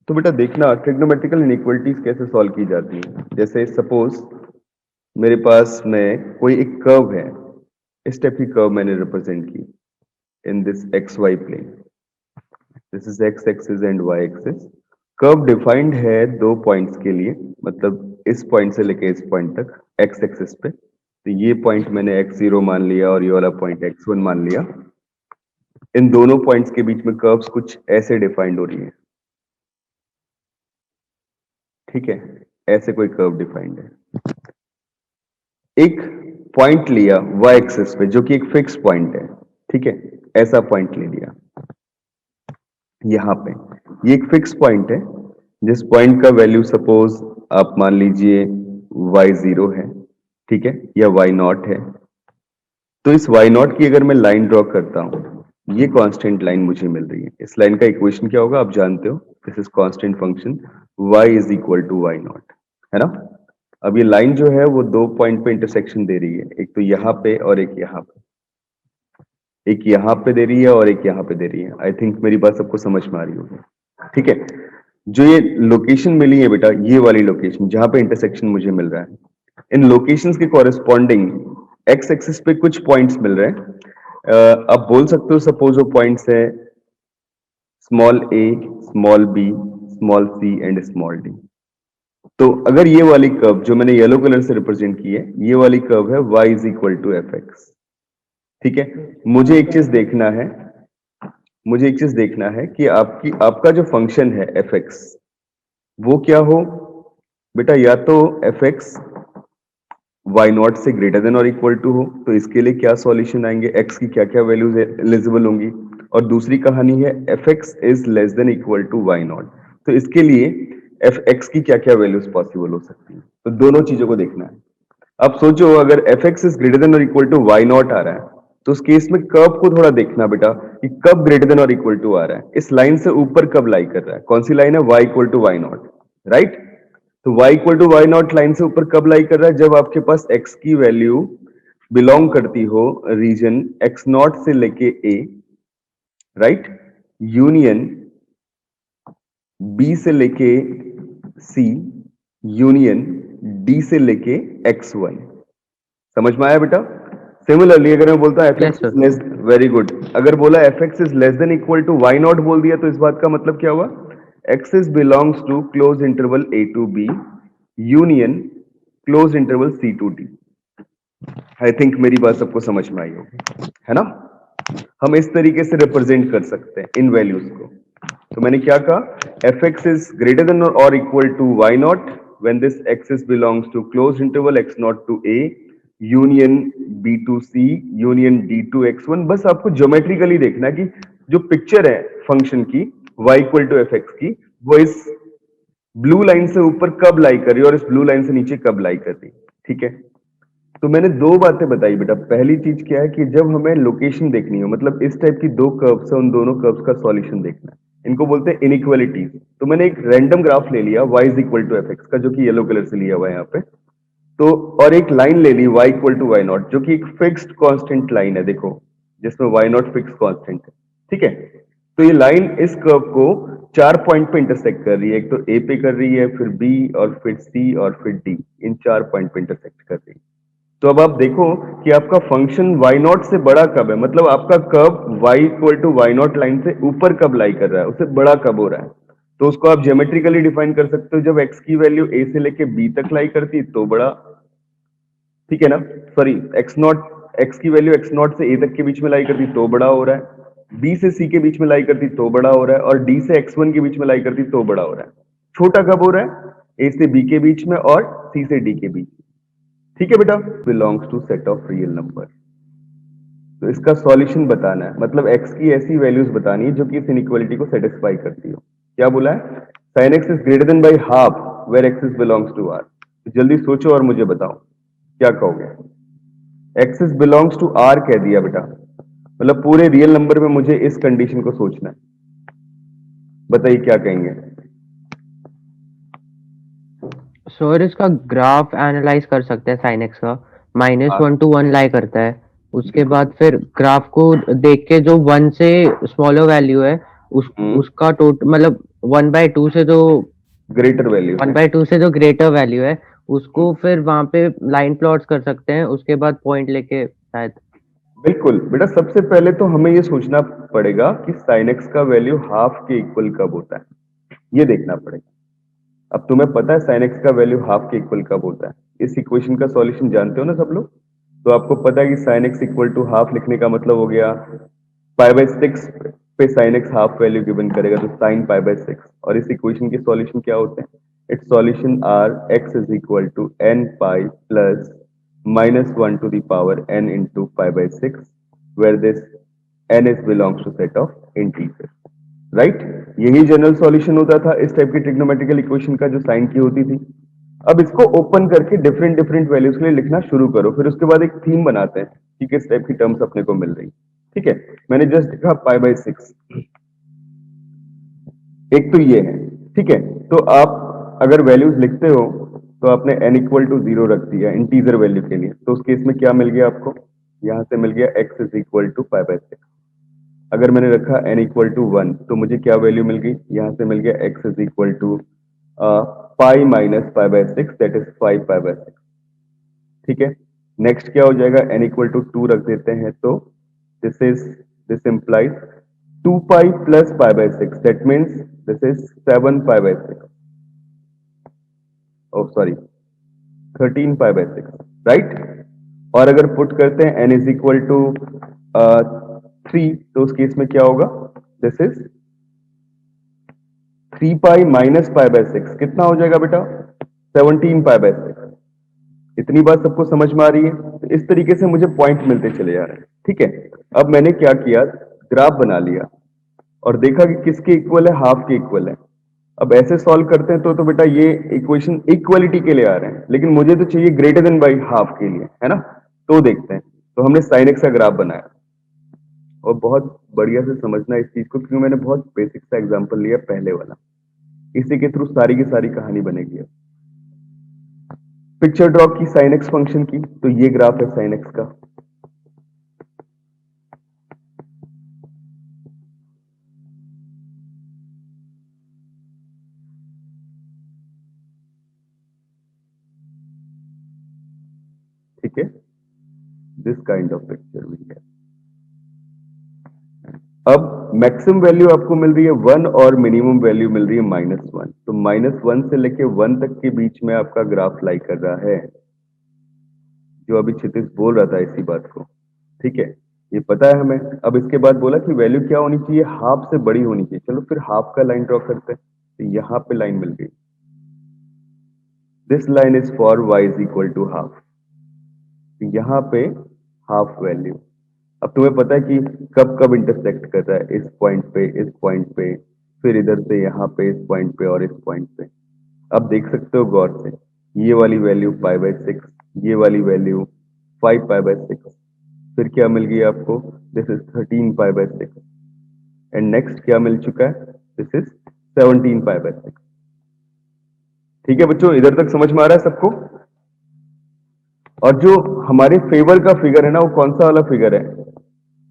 तो बेटा देखना ट्रिग्नोमेट्रिकल इनइक्वालिटीज कैसे सॉल्व की जाती है। जैसे सपोज मेरे पास में कोई एक कर्व है, इस टाइप की कर्व मैंने रिप्रेजेंट की in this X Y plane. This is X axis and Y axis. Curve defined है दो पॉइंट्स के लिए, मतलब इस पॉइंट से लेके इस पॉइंट तक एक्स एक्सिस पे। तो ये पॉइंट मैंने x0 मान लिया और ये वाला पॉइंट x1 मान लिया। इन दोनों पॉइंट्स के बीच में कर्व्स कुछ ऐसे डिफाइंड हो रही है, ठीक है, ऐसे कोई कर्व डिफाइंड है। एक पॉइंट लिया y एक्सिस पे जो कि एक फिक्स पॉइंट है, ठीक है, ऐसा पॉइंट ले लिया यहाँ पे। ये एक फिक्स पॉइंट है जिस पॉइंट का वैल्यू सपोज आप मान लीजिए y0 है, ठीक है, या y0 है। तो इस y0 की अगर मैं लाइन ड्रॉ करता हूं, ये कांस्टेंट लाइन मुझे मिल रही है। इस लाइन का इक्वेशन क्या होगा आप जानते हो, this is constant function y is equal to y0, है ना। अब ये लाइन जो है वो दो पॉइंट पे इंटरसेक्शन दे रही है, एक तो यहाँ पे और एक यहाँ पे। एक यहाँ पे दे रही है और एक यहाँ पे दे रही है। आई थिंक मेरी बात सबको समझ में आ रही होगी, ठीक है। जो ये लोकेशन मिली है बेटा, ये वाली लोकेशन जहां पे इंटरसेक्शन मुझे मिल रहा है, इन लोकेशंस के कॉरेस्पॉन्डिंग एक्स एक्सिस पे कुछ पॉइंट्स मिल रहे हैं। आप बोल सकते हो सपोज वो पॉइंट्स है small A, small B, small C and small D. तो अगर ये वाली कर्व जो मैंने येलो कलर से रिप्रेजेंट की है, ये वाली कर्व है y is equal to F X, ठीक है। मुझे एक चीज देखना है, मुझे एक चीज देखना है कि आपका जो फंक्शन है एफ एक्स वो क्या हो बेटा, या तो एफ एक्स वाई नॉट से ग्रेटर देन और इक्वल टू हो। तो इसके लिए क्या सॉल्यूशन आएंगे, एक्स की क्या क्या वैल्यूज एलिजिबल होंगी। और दूसरी कहानी है F X is less than equal to Y naught, तो इसके लिए एफ एक्स की क्या क्या वैल्यूज पॉसिबल हो सकती हैं। तो दोनों चीजों को देखना है। अब सोचो अगर F X is greater than और इक्वल टू वाई नॉट आ रहा है, तो उस केस में कर्व को थोड़ा देखना बेटा कि कब ग्रेटर देन और इक्वल टू आ रहा है, इस लाइन से ऊपर कब लाई कर रहा है। कौन सी लाइन है, Y equal to Y naught, right. तो y equal to Y naught line से ऊपर कब लाई कर रहा है, जब आपके पास x की वैल्यू बिलोंग करती हो रीजन x नॉट से लेके a, राइट, यूनियन b से लेके c, यूनियन d से लेके x1। समझ में आया बेटा। सिमिलरली अगर मैं बोलता हूं F yes X sir. Is less, very good, अगर बोला F X is less than equal to Y naught बोल दिया, तो इस बात का मतलब क्या हुआ, X is belongs to close interval A to B, union close interval C to D. I think मेरी बात सबको समझ में आई होगी, है ना। हम इस तरीके से रिप्रेजेंट कर सकते हैं इन वैल्यूज को। तो मैंने क्या कहा, F X is greater than और equal to Y not when this axis belongs to closed interval x naught to a, union b to c, union d to x1। बस आपको ज्योमेट्रिकली देखना है कि जो पिक्चर है फंक्शन की y equal to F X की, वो इस ब्लू लाइन से ऊपर कब लाई कर रही है और इस ब्लू लाइन से नीचे कब लाई कर रही है, ठीक है। तो मैंने दो बातें बताई बेटा। पहली चीज क्या है कि जब हमें लोकेशन देखनी हो, मतलब इस टाइप की दो कर्व्स है, उन दोनों कर्व्स का सॉल्यूशन देखना है, इनको बोलते हैं इनइक्वालिटीज। तो मैंने एक रैंडम ग्राफ ले लिया y is equal to F X का, जो कि येलो कलर से लिया हुआ है यहाँ पे। तो और एक लाइन ले ली y equal to Y naught, जो कि एक फिक्स्ड कांस्टेंट लाइन है, देखो, जिसमें y नॉट फिक्स कांस्टेंट है, ठीक है। तो ये लाइन इस कर्व को चार पॉइंट पे इंटरसेक्ट कर रही है, एक तो a पे कर रही है, फिर b और फिर c और फिर d, इन चार पॉइंट पे इंटरसेक्ट कर रही है। तो अब आप देखो कि आपका फंक्शन y नॉट से बड़ा कब है, मतलब आपका curve y equal to Y naught line से ऊपर कब लाई कर रहा है, उससे बड़ा कब हो रहा है। तो उसको आप ज्योमेट्रिकली डिफाइन कर सकते हो, जब x की वैल्यू a से लेके b तक लाई करती है तो बड़ा, ठीक है ना। सॉरी, एक्स नॉट, एक्स की वैल्यू एक्स नॉट से ए तक के बीच में लाई करती तो बड़ा हो रहा है, बी से सी के बीच में लाई करती तो बड़ा हो रहा है, और डी से x1 के बीच में लाई करती तो बड़ा हो रहा है। छोटा कब हो रहा है, ए से बी के बीच में और सी से डी के बीच, ठीक है बेटा। Belongs to set of real number. तो इसका सॉल्यूशन बताना है, मतलब x की ऐसी वैल्यूज बतानी है जो कि इस इनइक्वालिटी को सेटिस्फाई करती हो। क्या बोला है, sin x is greater than by half where x is belongs to r। जल्दी सोचो और मुझे बताओ क्या कहोगे। एक्सिस बिलोंग्स टू आर कह दिया बेटा, मतलब पूरे रियल नंबर में मुझे इस कंडीशन को सोचना है। बताइए क्या कहेंगे। सर इसका ग्राफ एनालाइज कर सकते हैं, साइन एक्स का हाँ, -1 to 1 लाई करता है। उसके बिल्कुल। बाद फिर ग्राफ को देख के जो 1 से स्मॉलर वैल्यू है, उस हम्म, उसका टोटल मतलब 1/2 से जो ग्रेटर वैल्यू है। 1/2 से जो ग्रेटर वैल्यू है उसको फिर वहां पे लाइन प्लॉट्स कर सकते हैं, उसके बाद पॉइंट लेके शायद। बिल्कुल बेटा, सबसे पहले तो हमें ये सोचना पड़ेगा कि साइन एक्स का वैल्यू हाफ के इक्वल कब होता है, ये देखना पड़ेगा। अब तुम्हें पता है साइन एक्स का वैल्यू हाफ के इक्वल कब होता है, इस इक्वेशन का सॉल्यूशन जानते हो ना सब लोग। तो आपको पता है कि sine X equal to half लिखने का मतलब हो गया π/6 पे sine X half value given करेगा, तो साइन π/6। और इस इक्वेशन के सॉल्यूशन क्या होते हैं? It's solution are X is equal to n pi plus -1 to the power n into π/6, where this n is belongs to set of integers, right. यही general solution होता था इस टाइप की ट्रिग्नोमेट्रिकल इक्वेशन का जो साइन की होती थी। अब इसको ओपन करके डिफरेंट डिफरेंट वैल्यूज के लिए लिखना शुरू करो, फिर उसके बाद एक थीम बनाते हैं कि किस टाइप की टर्म्स अपने को मिल रही। ठीक है, मैंने जस्ट लिखा π/6, एक तो ये है। ठीक है, तो आप अगर वैल्यूज लिखते हो तो आपने n इक्वल टू 0 रख दिया इंटीजर वैल्यू के लिए, तो उस केस में क्या मिल गया आपको? यहां से मिल गया x इज इक्वल टू π/6। अगर मैंने रखा n इक्वल टू 1 तो मुझे क्या वैल्यू मिल गई? यहां से मिल गया x is equal to pi minus π/6, that is 5π/6। ठीक है, नेक्स्ट क्या हो जाएगा? n इक्वल टू 2 रख देते हैं, तो this implies 2 pi plus π/6, that means this is 7π/6, oh sorry 13π/6, right. और अगर पुट करते हैं n इज इक्वल टू 3, तो उस केस में क्या होगा? दिस इज 3 पाई माइनस π/6, कितना हो जाएगा बेटा? 17π/6। इतनी बात सबको समझ में आ रही है? तो इस तरीके से मुझे पॉइंट मिलते चले जा रहे हैं। ठीक है, अब मैंने क्या किया, ग्राफ बना लिया और देखा कि किसके इक्वल है, हाफ के इक्वल है। अब ऐसे सॉल्व करते हैं तो बेटा ये इक्वेशन इक्वलिटी के लिए आ रहे हैं, लेकिन मुझे तो चाहिए ग्रेटर देन बाई हाफ के लिए, है ना। तो देखते हैं, तो हमने साइन एक्स का ग्राफ बनाया और बहुत बढ़िया से समझना इस चीज को, क्योंकि मैंने बहुत बेसिक सा एग्जांपल लिया पहले वाला, इसी के थ्रू सारी की सारी कहानी बनेगी। अब पिक्चर ड्रॉ की साइन एक्स फंक्शन की, तो ये ग्राफ है साइन एक्स का। ठीक है, this kind of picture we है। अब मैक्सिमम वैल्यू आपको मिल रही है 1 और मिनिमम वैल्यू मिल रही है -1, तो -1 से लेके 1 तक के बीच में आपका ग्राफ लाई कर रहा है, जो अभी क्षितिज बोल रहा था इसी बात को। ठीक है, ये पता है हमें। अब इसके बाद बोला कि वैल्यू क्या होनी चाहिए? हाफ से बड़ी होनी चाहिए। चलो फिर हाफ का लाइन ड्रॉ करते हैं, तो यहाँ पे लाइन मिल गई, this line is for y is equal to half. यहाँ पे हाफ वैल्यू, अब तुम्हें पता है कि कब कब इंटरसेक्ट कर रहा है, इस पॉइंट पे, इस पॉइंट पे, फिर इधर से यहाँ पे, इस पॉइंट पे और इस पॉइंट पे। अब देख सकते हो गौर से, ये वाली वैल्यू π/6, ये वाली वैल्यू 5π/6, फिर क्या मिल गई आपको? दिस इज 13π/6, एंड नेक्स्ट क्या मिल चुका है? This is 17π/6। ठीक है बच्चों, इधर तक समझ में आ रहा है सबको? और जो हमारे फेवर का फिगर है ना, वो कौन सा वाला फिगर है?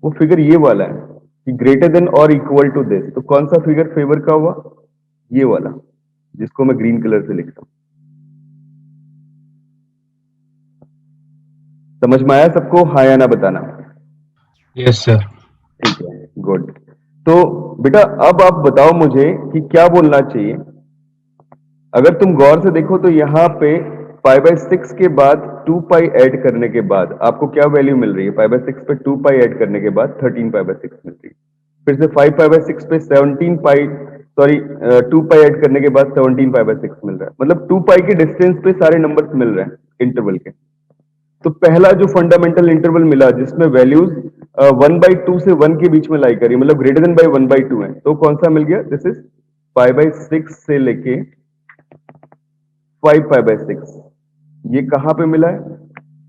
वो फिगर ये वाला है कि ग्रेटर देन और इक्वल टू दिस। तो कौन सा फिगर फेवर का हुआ? ये वाला, जिसको मैं ग्रीन कलर से लिखता हूं। समझ में आया सबको? हाँ या ना बताना। Yes sir. ठीक है, गुड। तो बेटा अब आप बताओ मुझे कि क्या बोलना चाहिए। अगर तुम गौर से देखो तो यहाँ पे π/6 के बाद 2 पाई ऐड करने के बाद आपको क्या वैल्यू मिल रही है? π/6 पे 2 पाई ऐड करने के बाद 13π/6 मिल रही है। फिर से 5π/6 पे 17 पाई, सॉरी 2 पाई ऐड करने के बाद 17π/6 मिल रहा है। मतलब 2 पाई के डिस्टेंस पे सारे नंबर्स मिल रहे हैं इंटरवल के। तो पहला जो फंडामेंटल इंटरवल मिला जिसमें वैल्यूज 1/2 से 1 के बीच में लाई करी, मतलब ग्रेटर देन बाई 1/2 है, तो कौन सा मिल गया? दिस इज π/6 से लेके 5π/6। ये कहां पे मिला है?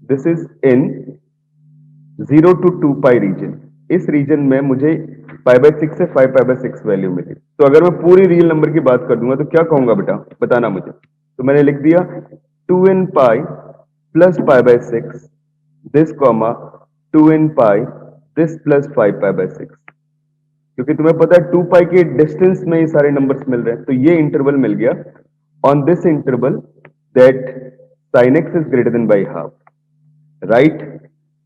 This is in 0 to 2 pi region. इस रीजन में मुझे π/6 से 5π/6 वैल्यू मिली। तो अगर मैं पूरी रियल नंबर की बात कर दूंगा तो क्या कहूंगा बेटा, बताना मुझे। तो मैंने लिख दिया 2n pi plus π/6 this comma 2n pi this plus 5π/6। क्योंकि तुम्हें पता है 2 पाई के डिस्टेंस में ये सारे नंबर्स मिल रहे हैं, तो ये इंटरवल मिल गया on this interval that sin x is greater than by half, right?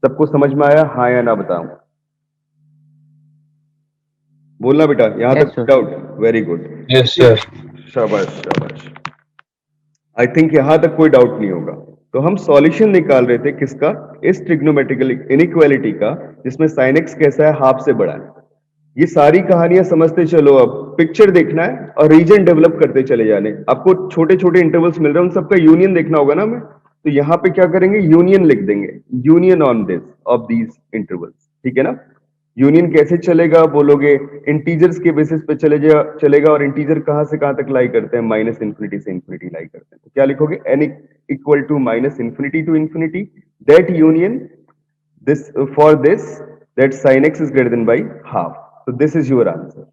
सबको समझ में आया, हाँ या ना बताओ? बोलना बेटा, यहां Yes, तक sir. Doubt? Very good, Yes, sir. शाबाश शाबाश। आई थिंक यहां तक कोई डाउट नहीं होगा। तो हम सॉल्यूशन निकाल रहे थे किसका? इस ट्रिग्नोमेट्रिकल इनइक्वालिटी का, जिसमें sin x कैसा है, हाफ से बड़ा है। ये सारी कहानियां समझते चलो, अब पिक्चर देखना है और रीजन डेवलप करते चले जाने। आपको छोटे छोटे इंटरवल्स मिल रहे हैं, उन सबका यूनियन देखना होगा ना हमें, तो यहाँ पे क्या करेंगे, यूनियन लिख देंगे, union on this of these intervals, ठीक है ना? यूनियन कैसे चलेगा बोलोगे, इंटीजर्स के बेसिस पे चलेगा, और इंटीजर कहां से कहां तक लाई करते हैं, माइनस इंफिनिटी से इंफिनिटी लाई करते हैं। तो क्या लिखोगे, n equal to minus infinity to infinity, that union this for this that sin x is greater than by half, so this is your answer,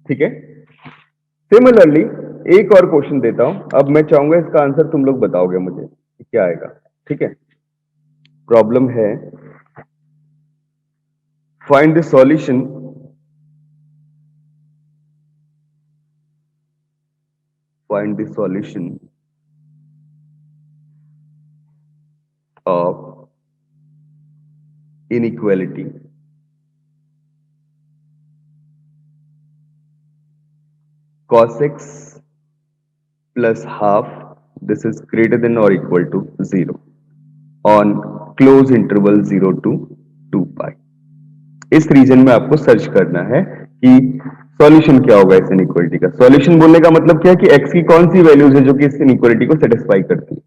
ठीक है? सिमिलरली एक और क्वेश्चन देता हूं, अब मैं चाहूंगा इसका आंसर तुम लोग बताओगे मुझे कि क्या आएगा, ठीक है? प्रॉब्लम है find the solution of inequality cos x plus half, this is greater than or equal to 0 on close interval 0 to 2 pi। इस रीजन में आपको सर्च करना है कि सॉल्यूशन क्या होगा इस इनइक्वालिटी का। सॉल्यूशन बोलने का मतलब क्या है कि x की कौन सी वैल्यूज है जो कि इस इनइक्वालिटी को सेटिस्फाई करती है।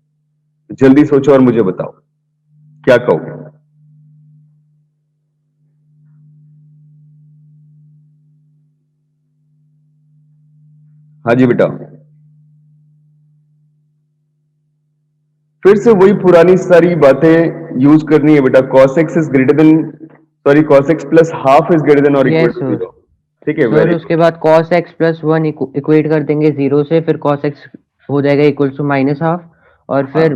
तो जल्दी सोचो और मुझे बताओ क्या कहोगे। हाँ जी बेटा, फिर से वही पुरानी सारी बातें यूज करनी है बेटा। cos x is greater then, sorry, cos x plus half is greater than और इक्वल Yes, टू sir. 0, ठीक है? सर वेरी उसके बाद cos x प्लस 1 इक्वेट कर देंगे 0 से, फिर cos x हो जाएगा इक्वल टू माइनस हाफ, और फिर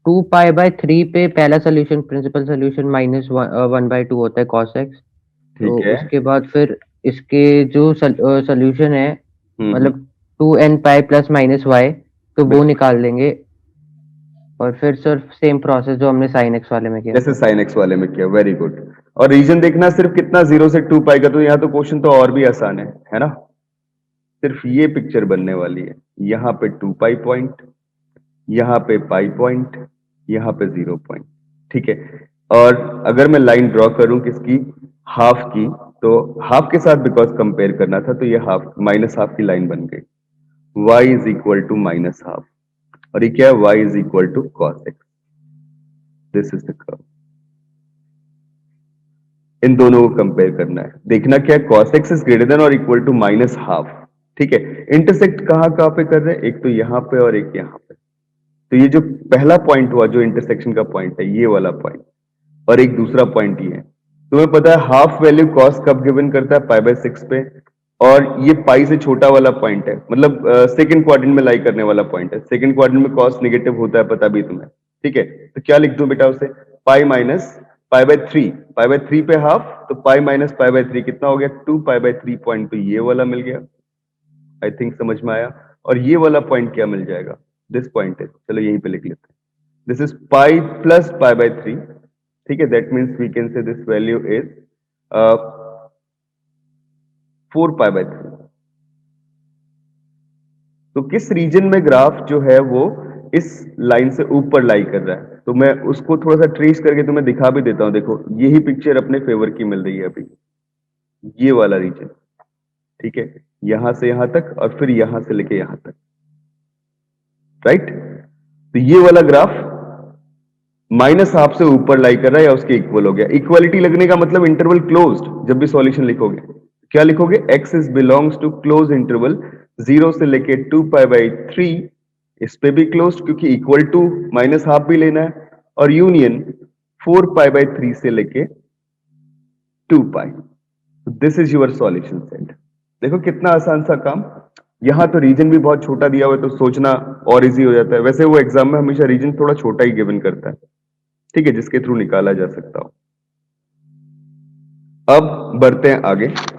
2 पाई बाय 3 पे पहला सोल्यूशन, प्रिंसिपल सोल्यूशन माइनस 1/2 होता है cos x। तो ठीक है। उसके बाद फिर इसके जो सोल्यूशन है, हम्म, मतलब 2n pi plus minus y, तो वो बिल्कुल। निकाल देंगे। और फिर सर सेम प्रोसेस जो हमने sin x वाले में किया। जैसे sin x वाले में किया, वेरी गुड। और रीजन देखना सिर्फ कितना, 0 से 2 पाई का, तो यहाँ तो क्वेश्चन तो और भी आसान है ना? सिर्फ ये पिक्चर बनने वाली है, यहाँ पे 2 पाई पॉइंट, यहाँ पे पाई पॉइंट, यहाँ पे 0 पॉइंट, ठीक है? और अगर मैं लाइन ड्रॉ करूं किसकी, हाफ की, तो हाफ के साथ बिकॉज कंपेयर करना था, तो ये हाफ माइनस हाफ की लाइन बन गई। y is equal to minus half, और ये क्या है, y is equal to cos x, this is the curve. इन दोनों को कंपेयर करना है, देखना क्या है, cos x is greater than और इक्वल टू माइनस हाफ, ठीक है? इंटरसेक्ट कहां कहां पे कर रहे हैं, एक तो यहां पे और एक यहां पे। तो ये जो पहला पॉइंट हुआ जो इंटरसेक्शन का पॉइंट है, ये वाला पॉइंट, और एक दूसरा पॉइंट ये है। तुम्हें पता है हाफ वैल्यू कॉस कब गिवन करता है, पाई बाय 6 पे, और ये पाई से छोटा वाला पॉइंट है, मतलब सेकंड क्वाड्रेंट में लाई करने वाला पॉइंट है। सेकंड क्वाड्रेंट में कॉस नेगेटिव होता है, पता भी तुम्हें, ठीक है? तो क्या लिख दूं बेटा उसे, pi minus pi by 3, pi by 3 पे हाफ, तो पाई माइनस पाई बाय 3 कितना हो गया, 2 पाई बाय 3 पॉइंट, तो ये वाला मिल गया। आई थिंक समझ में आया। और ये वाला पॉइंट क्या मिल जाएगा, दिस पॉइंट है, चलो यहीं पे लिख लेते हैं, this is pi plus pi by 3, ठीक है? That means we can say this value is 4 pi by 3। तो किस रीजन में ग्राफ जो है वो इस लाइन से ऊपर लाई कर रहा है, तो मैं उसको थोड़ा सा ट्रेस करके तुम्हें दिखा भी देता हूं। देखो यही पिक्चर अपने फेवर की मिल रही है अभी, ये वाला रीजन, ठीक है? यहां से यहां तक, और फिर यहां से लेके यहां तक, राइट? तो ये वाला ग्राफ माइनस हाफ से ऊपर लाई कर रहा है या उसके इक्वल हो गया। इक्वालिटी लगने का मतलब इंटरवल क्लोज्ड। जब भी सॉल्यूशन लिखोगे क्या लिखोगे, x is belongs to close interval 0 से लेके 2 पाई बाई 3, इस पे भी क्लोज्ड क्योंकि इक्वल टू माइनस हाफ भी लेना है, और यूनियन 4 पाई बाई 3 से लेके 2 pi. This is your solution set. देखो कितना आसान सा काम। यहां तो रीजन भी बहुत छोटा दिया हुआ है, तो सोचना और इजी हो जाता है। वैसे वो एग्जाम में हमेशा रीजन थोड़ा छोटा ही गिवन करता है, ठीक है, जिसके थ्रू निकाला जा सकता हो। अब बढ़ते हैं आगे।